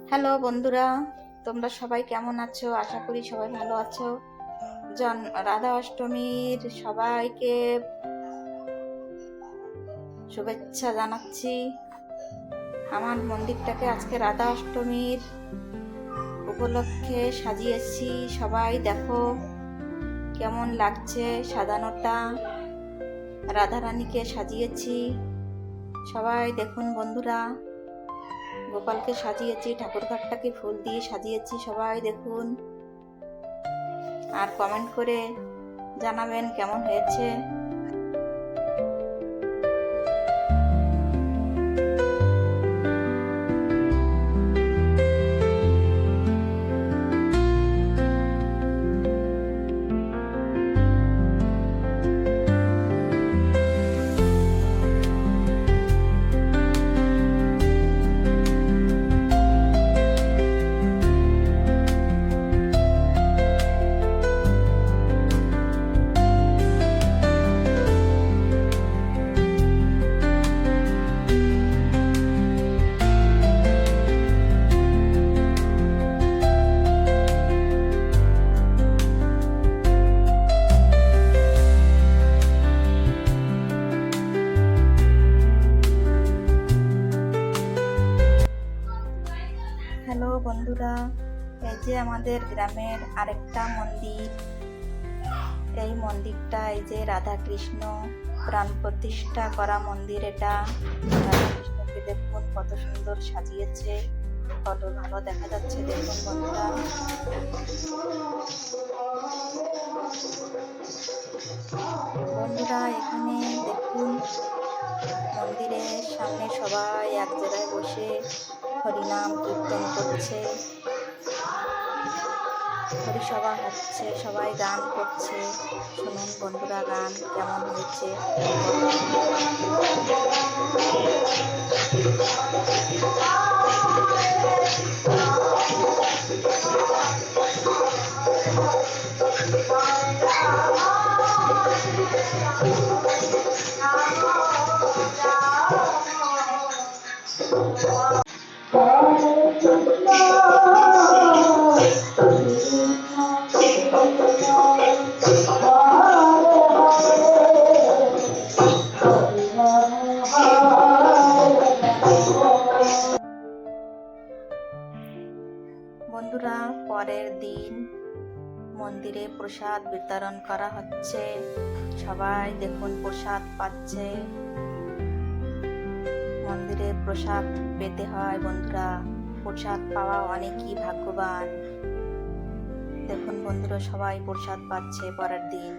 Hello বন্ধুরা, তোমরা সবাই কেমন আছো? আশা করি সবাই ভালো আছো। রাধা অষ্টমীর সবাইকে শুভেচ্ছা জানাচ্ছি। আমার মন্দিরটাকে আজকে রাধা অষ্টমীর উপলক্ষে সাজিয়েছি। সবাই দেখো কেমন লাগছে সাজানোটা। রাধারানীকে সাজিয়েছি, সবাই দেখুন বন্ধুরা। গোপালকে সাজিয়েছি, ঠাকুরঘরটাকে ফুল দিয়ে সাজিয়েছি, সবাই দেখুন আর কমেন্ট করে জানাবেন কেমন হয়েছে। হ্যালো বন্ধুরা, এই যে আমাদের গ্রামের আরেকটা মন্দির। এই মন্দিরটা এই যে রাধা কৃষ্ণ প্রাণ প্রতিষ্ঠা করা মন্দির। এটা রাধা কৃষ্ণকে দেখুন কত সুন্দর সাজিয়েছে, কত ভালো দেখা যাচ্ছে দেখুন বন্ধুরা। বন্ধুরা এখানে দেখুন মন্দিরের সামনে সবাই এক জায়গায় বসে হরিনাম কীর্তন করছে, হরিসভা হচ্ছে, সবাই গান করছে। শুনুন বন্ধুরা গান কেমন হয়েছে। বন্ধুরা পরের দিন মন্দিরে প্রসাদ বিতরণ করা হচ্ছে, সবাই দেখুন প্রসাদ পাচ্ছে। মন্দিরে প্রসাদ পেতে হয় বন্ধুরা, প্রসাদ পাওয়া অনেকই ভাগ্যবান। দেখুন বন্ধুরা সবাই প্রসাদ পাচ্ছে পরের দিন।